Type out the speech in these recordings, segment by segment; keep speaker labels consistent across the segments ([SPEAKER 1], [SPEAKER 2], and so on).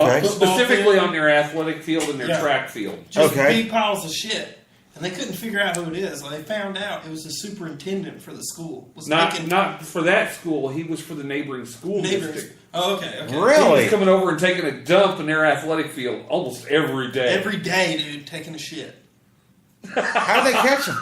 [SPEAKER 1] Okay.
[SPEAKER 2] Specifically on their athletic field and their track field.
[SPEAKER 3] Just big piles of shit. And they couldn't figure out who it is. They found out it was the superintendent for the school.
[SPEAKER 2] Not for that school. He was for the neighboring school district.
[SPEAKER 3] Oh, okay.
[SPEAKER 1] Really?
[SPEAKER 2] He was coming over and taking a dump in their athletic field almost every day.
[SPEAKER 3] Every day, dude, taking a shit.
[SPEAKER 1] How did they catch him?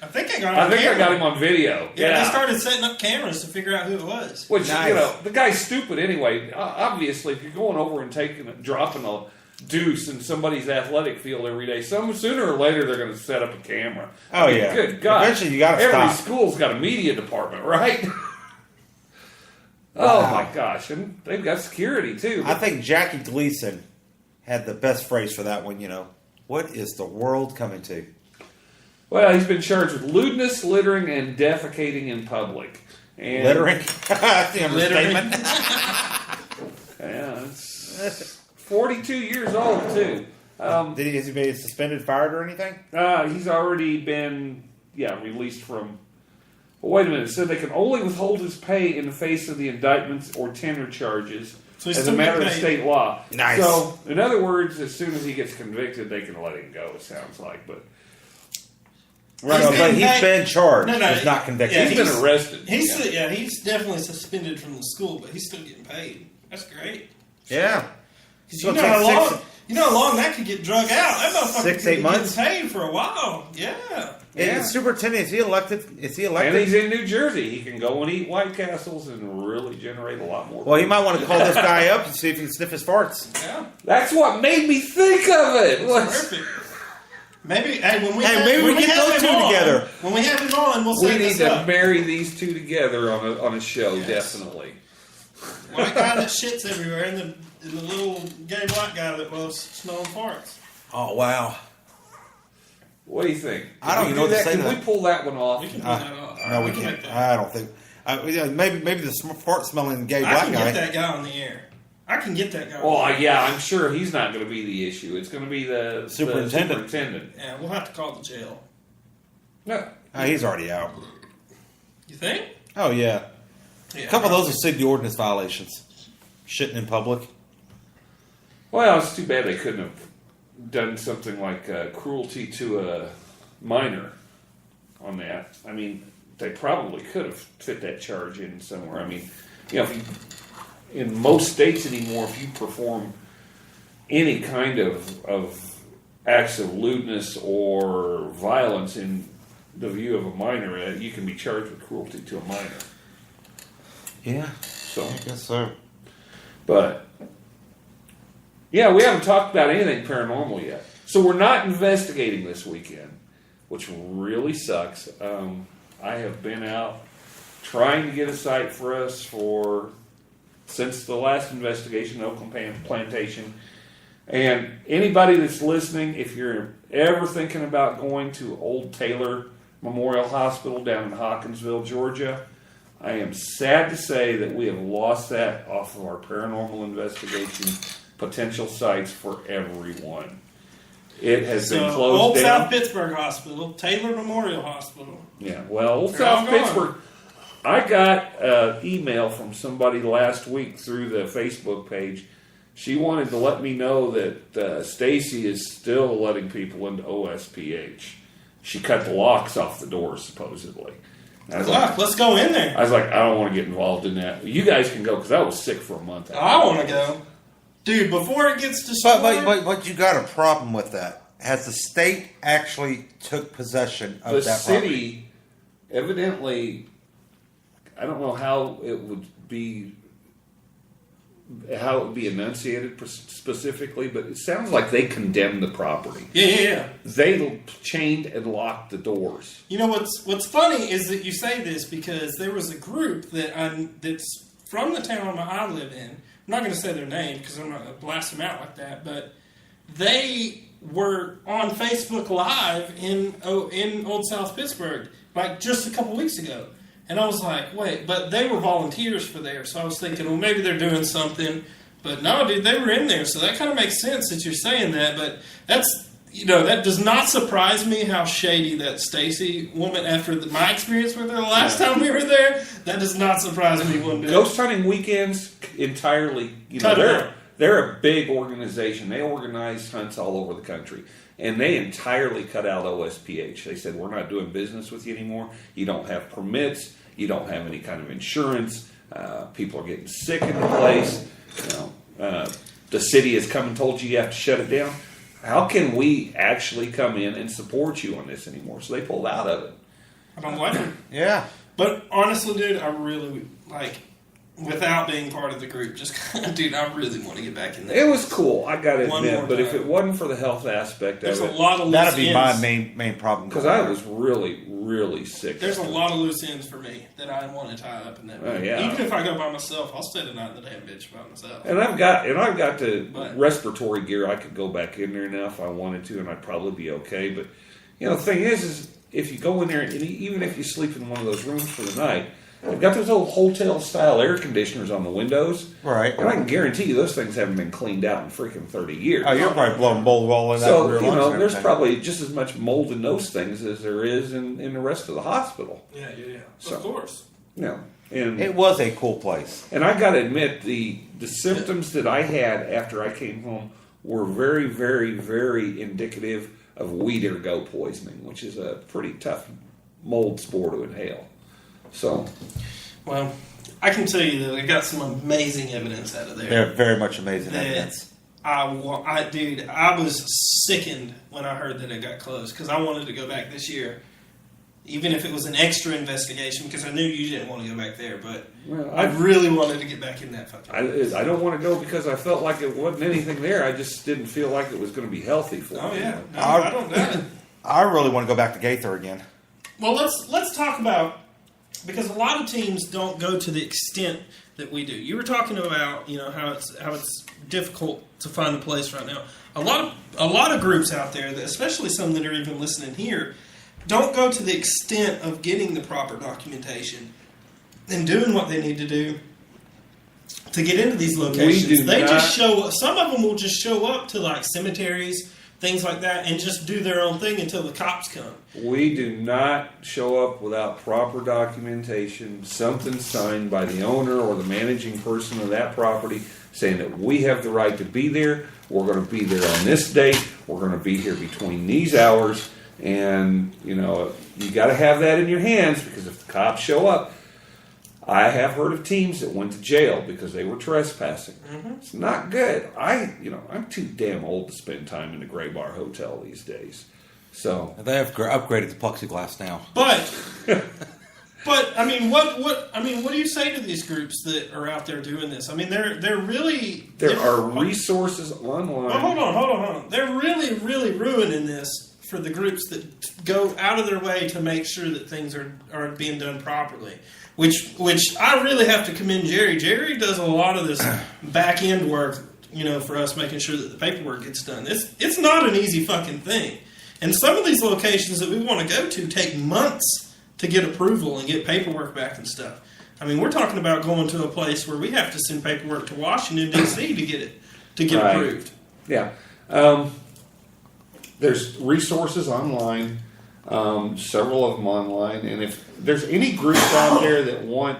[SPEAKER 3] I think I
[SPEAKER 2] got him on video.
[SPEAKER 3] Yeah, they started setting up cameras to figure out who it was.
[SPEAKER 2] Which, the guy's stupid anyway. Obviously, if you're going over and dropping a deuce in somebody's athletic field every day, sooner or later they're going to set up a camera.
[SPEAKER 1] Oh, yeah.
[SPEAKER 2] Good God.
[SPEAKER 1] Eventually you got to stop.
[SPEAKER 2] Every school's got a media department, right? Oh, my gosh. And they've got security, too.
[SPEAKER 1] I think Jackie Gleason had the best phrase for that one, What is the world coming to?
[SPEAKER 2] Well, he's been charged with lewdness, littering, and defecating in public. And
[SPEAKER 1] littering? That's the understatement.
[SPEAKER 2] Yeah, it's 42 years old, too.
[SPEAKER 1] Has he been suspended, fired, or anything?
[SPEAKER 2] He's already been, released from... Well, wait a minute. It said they can only withhold his pay in the face of the indictments or tenure charges as a matter of state law.
[SPEAKER 1] Nice.
[SPEAKER 2] So, in other words, as soon as he gets convicted, they can let him go, it sounds like. But
[SPEAKER 1] but he's been charged. No, he's not convicted.
[SPEAKER 2] Yeah, he's been arrested.
[SPEAKER 3] He's definitely suspended from the school, but he's still getting paid. That's great.
[SPEAKER 1] Yeah.
[SPEAKER 3] You know how long that could get drug out? That motherfucker
[SPEAKER 1] 6-8 months.
[SPEAKER 3] Paid for a while. Yeah.
[SPEAKER 1] Yeah. Superintendent, is he elected?
[SPEAKER 2] And he's in New Jersey. He can go and eat White Castles and really generate a lot more.
[SPEAKER 1] Well, you might want to call this guy up and see if he can sniff his farts.
[SPEAKER 3] Yeah.
[SPEAKER 2] That's what made me think of it.
[SPEAKER 3] Perfect. Maybe when we
[SPEAKER 1] get those two together.
[SPEAKER 3] When we have him on,
[SPEAKER 2] we need to marry these two together on a show, definitely.
[SPEAKER 3] White guy that shits everywhere, and the little gay black guy that loves smelling farts.
[SPEAKER 1] Oh wow!
[SPEAKER 2] What do you think?
[SPEAKER 1] I don't know what to say.
[SPEAKER 2] Can we pull that one off?
[SPEAKER 3] We can pull that off.
[SPEAKER 1] No, we can't. I don't think. Maybe the fart smelling gay black guy.
[SPEAKER 3] I can get that guy on the air. I can get that guy.
[SPEAKER 2] Oh, I'm sure he's not going to be the issue. It's going to be the superintendent.
[SPEAKER 3] Yeah, we'll have to call the jail.
[SPEAKER 2] No.
[SPEAKER 1] He's already out.
[SPEAKER 3] You think?
[SPEAKER 1] Oh, yeah. A couple of those are city ordinance violations. Shitting in public.
[SPEAKER 2] Well, it's too bad they couldn't have done something like cruelty to a minor on that. I mean, they probably could have fit that charge in somewhere. I mean, in most states anymore, if you perform any kind of acts of lewdness or violence in the view of a minor, you can be charged with cruelty to a minor.
[SPEAKER 1] Yeah,
[SPEAKER 2] so
[SPEAKER 1] I guess so.
[SPEAKER 2] But we haven't talked about anything paranormal yet. So we're not investigating this weekend, which really sucks. I have been out trying to get a site for us since the last investigation, Oakland Plantation. And anybody that's listening, if you're ever thinking about going to Old Taylor Memorial Hospital down in Hawkinsville, Georgia, I am sad to say that we have lost that off of our paranormal investigation potential sites for everyone. It has been closed
[SPEAKER 3] Old
[SPEAKER 2] down.
[SPEAKER 3] South Pittsburgh Hospital, Taylor Memorial Hospital.
[SPEAKER 2] Yeah, well, Old South Pittsburgh. I got an email from somebody last week through the Facebook page. She wanted to let me know that Stacy is still letting people into OSPH. She cut the locks off the doors, supposedly.
[SPEAKER 3] Let's go in there.
[SPEAKER 2] I was like, I don't want to get involved in that. You guys can go, because I was sick for a month.
[SPEAKER 3] I want to go. Dude, before it gets destroyed...
[SPEAKER 1] But you got a problem with that. Has the state actually took possession of that property?
[SPEAKER 2] The city, evidently... I don't know how it would be enunciated specifically, but it sounds like they condemned the property.
[SPEAKER 3] Yeah.
[SPEAKER 2] They chained and locked the doors.
[SPEAKER 3] You know what's funny is that you say this because there was a group that's from the town I live in. I'm not going to say their name because I'm not going to blast them out like that, but they were on Facebook Live in Old South Pittsburgh like just a couple weeks ago. And I was like, wait, but they were volunteers for there. So I was thinking, well, maybe they're doing something. But no, dude, they were in there. So that kind of makes sense that you're saying that. But that does not surprise me how shady that Stacy woman, after my experience with her the last time we were there, that does not surprise me one bit.
[SPEAKER 2] Ghost hunting weekends entirely, They're a big organization. They organize hunts all over the country. And they entirely cut out OSPH. They said, we're not doing business with you anymore. You don't have permits. You don't have any kind of insurance. People are getting sick in the place. The city has come and told you have to shut it down. How can we actually come in and support you on this anymore? So they pulled out of it.
[SPEAKER 3] I don't blame them.
[SPEAKER 1] Yeah.
[SPEAKER 3] But honestly, dude, I really, without being part of the group, dude, I really want to get back in there.
[SPEAKER 2] It was cool, I got to
[SPEAKER 3] One
[SPEAKER 2] admit.
[SPEAKER 3] more
[SPEAKER 2] But if
[SPEAKER 3] time.
[SPEAKER 2] it wasn't for the health aspect
[SPEAKER 3] There's
[SPEAKER 2] of
[SPEAKER 3] a
[SPEAKER 2] it,
[SPEAKER 3] lot of loose
[SPEAKER 1] That'd be my
[SPEAKER 3] ends.
[SPEAKER 1] main problem.
[SPEAKER 2] because I was really, really sick.
[SPEAKER 3] There's a lot of loose ends for me that I want to tie up in that.
[SPEAKER 2] Oh, yeah.
[SPEAKER 3] Even if I go by myself, I'll stay the night in the damn bitch by myself.
[SPEAKER 2] And I've got the
[SPEAKER 3] But-
[SPEAKER 2] respiratory gear. I could go back in there now if I wanted to, and I'd probably be okay. But the thing is if you go in there, and even if you sleep in one of those rooms for the night, they've got those old hotel-style air conditioners on the windows.
[SPEAKER 1] Right.
[SPEAKER 2] And I can guarantee you those things haven't been cleaned out in freaking 30 years.
[SPEAKER 1] Oh, you're probably blowing mold all in that
[SPEAKER 2] So,
[SPEAKER 1] rear lungs and
[SPEAKER 2] there's
[SPEAKER 1] everything.
[SPEAKER 2] probably just as much mold in those things as there is in the rest of the hospital.
[SPEAKER 3] Yeah.
[SPEAKER 2] So-
[SPEAKER 3] Of course.
[SPEAKER 2] And
[SPEAKER 1] It was a cool place.
[SPEAKER 2] And I got to admit, the symptoms that I had after I came home were very, very, very indicative of wheat ergot poisoning, which is a pretty tough mold spore to inhale. So,
[SPEAKER 3] Well, I can tell you that I got some amazing evidence out of there.
[SPEAKER 1] They're very much amazing
[SPEAKER 3] that
[SPEAKER 1] evidence.
[SPEAKER 3] I was sickened when I heard that it got closed because I wanted to go back this year, even if it was an extra investigation because I knew you didn't want to go back there. But
[SPEAKER 2] well,
[SPEAKER 3] I really wanted to get back in that fucking.
[SPEAKER 2] I don't want to go because I felt like it wasn't anything there. I just didn't feel like it was going to be healthy for
[SPEAKER 3] Oh
[SPEAKER 2] me.
[SPEAKER 3] yeah, no, I don't doubt it.
[SPEAKER 1] I really want to go back to Gaither again.
[SPEAKER 3] Well, let's talk about because a lot of teams don't go to the extent that we do. You were talking about how it's difficult to find a place right now. A lot of groups out there, that, especially some that are even listening here, don't go to the extent of getting the proper documentation and doing what they need to do to get into these locations. Just show. Some of them will just show up to like cemeteries, things like that, and just do their own thing until the cops come.
[SPEAKER 2] We do not show up without proper documentation, something signed by the owner or the managing person of that property saying that we have the right to be there. We're going to be there on this date. We're going to be here between these hours. And, you got to have that in your hands because if the cops show up, I have heard of teams that went to jail because they were trespassing. Mm-hmm. It's not good. I'm too damn old to spend time in the Gray Bar Hotel these days. So
[SPEAKER 1] They have upgraded to plexiglass now.
[SPEAKER 3] But I mean, what do you say to these groups that are out there doing this? I mean, they're really
[SPEAKER 2] there are resources online.
[SPEAKER 3] Well, hold on. They're really, really ruining this for the groups that go out of their way to make sure that things are being done properly. Which I really have to commend Jerry. Jerry does a lot of this back end work, for us making sure that the paperwork gets done. It's not an easy fucking thing. And some of these locations that we want to go to take months to get approval and get paperwork back and stuff. I mean, we're talking about going to a place where we have to send paperwork to Washington D.C. to get
[SPEAKER 2] Right.
[SPEAKER 3] approved.
[SPEAKER 2] Yeah. There's resources online, several of them online, and if there's any groups out there that want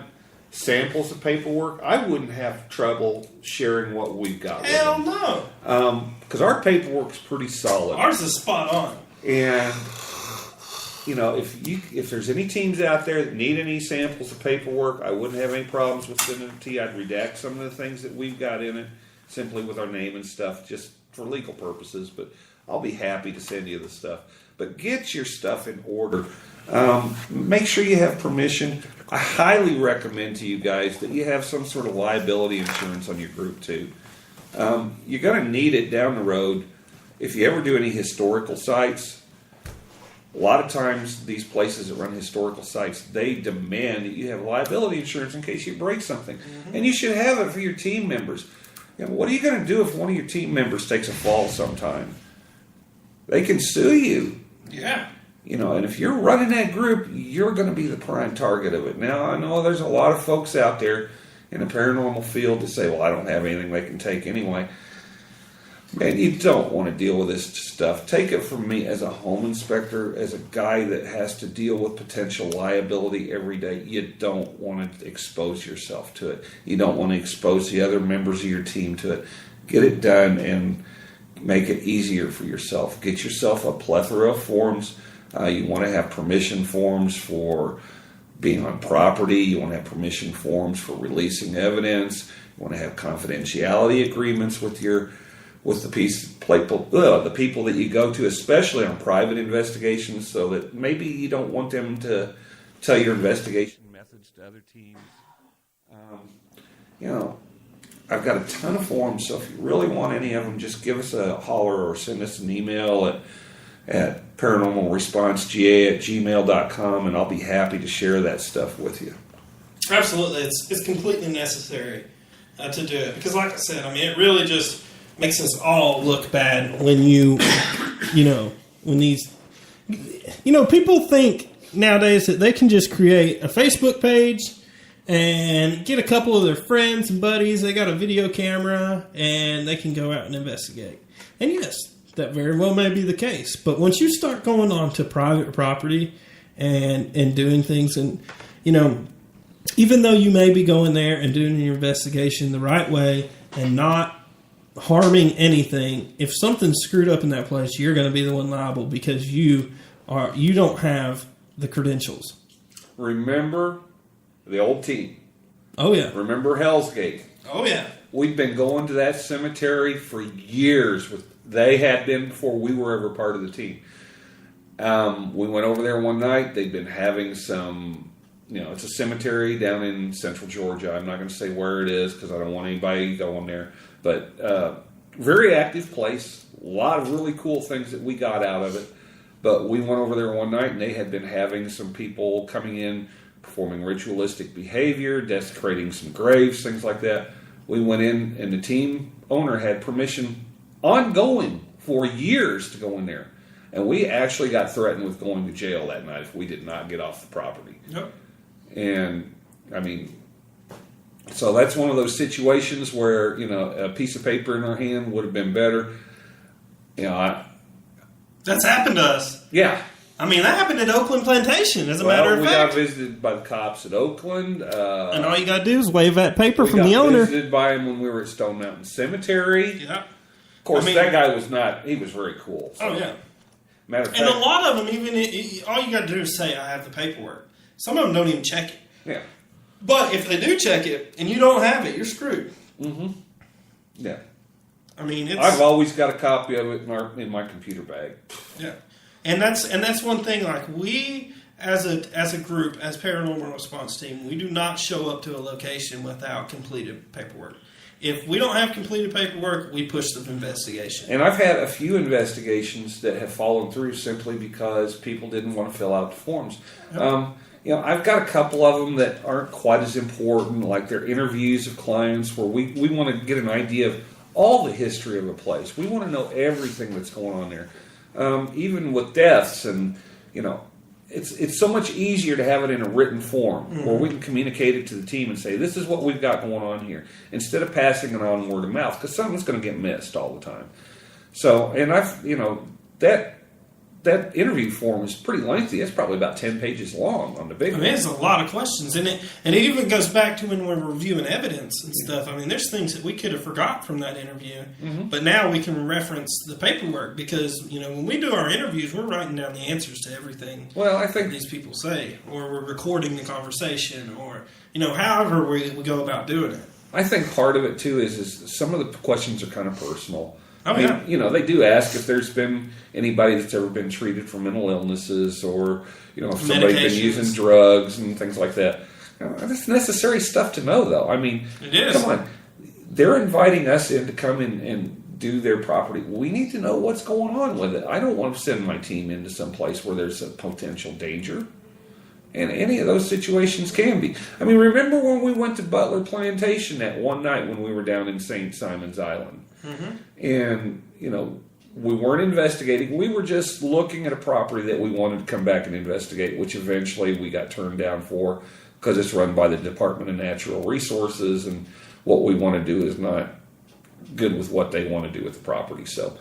[SPEAKER 2] samples of paperwork, I wouldn't have trouble sharing what we've got.
[SPEAKER 3] Hell
[SPEAKER 2] with
[SPEAKER 3] no.
[SPEAKER 2] Because our paperwork's pretty solid.
[SPEAKER 3] Ours is spot on.
[SPEAKER 2] And if there's any teams out there that need any samples of paperwork, I wouldn't have any problems with sending it to you. I'd redact some of the things that we've got in it simply with our name and stuff, just for legal purposes. But I'll be happy to send you the stuff. But get your stuff in order. Make sure you have permission. I highly recommend to you guys that you have some sort of liability insurance on your group too. You're going to need it down the road. If you ever do any historical sites, a lot of times these places that run historical sites, they demand that you have liability insurance in case you break something. Mm-hmm. And you should have it for your team members. What are you going to do if one of your team members takes a fall sometime? They can sue you.
[SPEAKER 3] Yeah.
[SPEAKER 2] And if you're running that group, you're going to be the prime target of it. Now, I know there's a lot of folks out there in the paranormal field that say, well, I don't have anything they can take anyway. Man, you don't want to deal with this stuff. Take it from me as a home inspector, as a guy that has to deal with potential liability every day. You don't want to expose yourself to it. You don't want to expose the other members of your team to it. Get it done and make it easier for yourself. Get yourself a plethora of forms. You want to have permission forms for being on property. You want to have permission forms for releasing evidence. You want to have confidentiality agreements with the people that you go to, especially on private investigations, so that maybe you don't want them to tell your investigation methods to other teams. I've got a ton of forms, so if you really want any of them, just give us a holler or send us an email at paranormalresponsega@gmail.com, and I'll be happy to share that stuff with you.
[SPEAKER 3] Absolutely. It's completely necessary to do it. Because like I said, I mean, it really just makes us all look bad when when these, people think nowadays that they can just create a Facebook page and get a couple of their friends and buddies. They got a video camera and they can go out and investigate. And yes, that very well may be the case. But once you start going on to private property and doing things, and, even though you may be going there and doing your investigation the right way and not harming anything, if something's screwed up in that place, you're going to be the one liable because you don't have the credentials.
[SPEAKER 2] Remember the old team.
[SPEAKER 3] Oh, yeah.
[SPEAKER 2] Remember Hell's Gate.
[SPEAKER 3] Oh, yeah.
[SPEAKER 2] We've been going to that cemetery for years. They had been before we were ever part of the team. We went over there one night. They'd been having some, it's a cemetery down in central Georgia. I'm not going to say where it is because I don't want anybody going there. But very active place. A lot of really cool things that we got out of it. But we went over there one night and they had been having some people coming in, performing ritualistic behavior, desecrating some graves, things like that. We went in and the team owner had permission ongoing for years to go in there. And we actually got threatened with going to jail that night if we did not get off the property.
[SPEAKER 3] Yep.
[SPEAKER 2] And, so that's one of those situations where, a piece of paper in our hand would have been better.
[SPEAKER 3] That's happened to us.
[SPEAKER 2] Yeah.
[SPEAKER 3] I mean, that happened at Oakland Plantation, as a matter of
[SPEAKER 2] fact. We got visited by the cops at Oakland.
[SPEAKER 3] And all you got to do is wave that paper from the owner.
[SPEAKER 2] We got visited by him when we were at Stone Mountain Cemetery.
[SPEAKER 3] Yeah.
[SPEAKER 2] Of course, that guy was he was very cool. So.
[SPEAKER 3] Oh, yeah.
[SPEAKER 2] Matter of fact.
[SPEAKER 3] And a lot of them, all you got to do is say, I have the paperwork. Some of them don't even check it.
[SPEAKER 2] Yeah.
[SPEAKER 3] But if they do check it and you don't have it, you're screwed.
[SPEAKER 2] Mm-hmm. Yeah.
[SPEAKER 3] I mean,
[SPEAKER 2] I've always got a copy of it in my computer bag.
[SPEAKER 3] Yeah. And that's one thing. Like, we as a group, as Paranormal Response Team, we do not show up to a location without completed paperwork. If we don't have completed paperwork, we push the investigation.
[SPEAKER 2] And I've had a few investigations that have fallen through simply because people didn't want to fill out the forms. Yep. I've got a couple of them that aren't quite as important, like they're interviews of clients where we want to get an idea of all the history of a place. We want to know everything that's going on there. Even with deaths, and it's so much easier to have it in a written form where we can communicate it to the team and say, this is what we've got going on here, instead of passing it on word of mouth, because something's going to get missed all the time. So, and that interview form is pretty lengthy. It's probably about 10 pages long on the big one.
[SPEAKER 3] There's a lot of questions in it. And it even goes back to when we're reviewing evidence and stuff. I mean, there's things that we could have forgot from that interview. Mm-hmm. But now we can reference the paperwork because, when we do our interviews, we're writing down the answers to everything
[SPEAKER 2] I think
[SPEAKER 3] these people say. Or we're recording the conversation. Or, however we go about doing it.
[SPEAKER 2] I think part of it, too, is some of the questions are kind of personal.
[SPEAKER 3] Oh, yeah.
[SPEAKER 2] They do ask if there's been anybody that's ever been treated for mental illnesses or, if somebody's been using drugs and things like that. That's necessary stuff to know, though. I mean,
[SPEAKER 3] it is.
[SPEAKER 2] Come on. They're inviting us in to come in and do their property. We need to know what's going on with it. I don't want to send my team into some place where there's a potential danger. And any of those situations can be. I mean, remember when we went to Butler Plantation that one night when we were down in St. Simon's Island? Mm-hmm. And, we weren't investigating. We were just looking at a property that we wanted to come back and investigate, which eventually we got turned down for because it's run by the Department of Natural Resources, and what we want to do is not good with what they want to do with the property. So,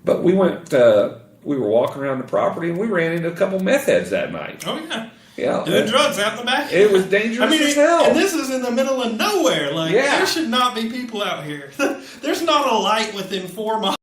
[SPEAKER 2] but we went, we were walking around the property and we ran into a couple meth heads that night.
[SPEAKER 3] Oh, yeah.
[SPEAKER 2] Yeah,
[SPEAKER 3] doing drugs out in the back.
[SPEAKER 2] it was dangerous as hell.
[SPEAKER 3] And this is in the middle of nowhere. Like,
[SPEAKER 2] Yeah.
[SPEAKER 3] there should not be people out here. There's not a light within 4 miles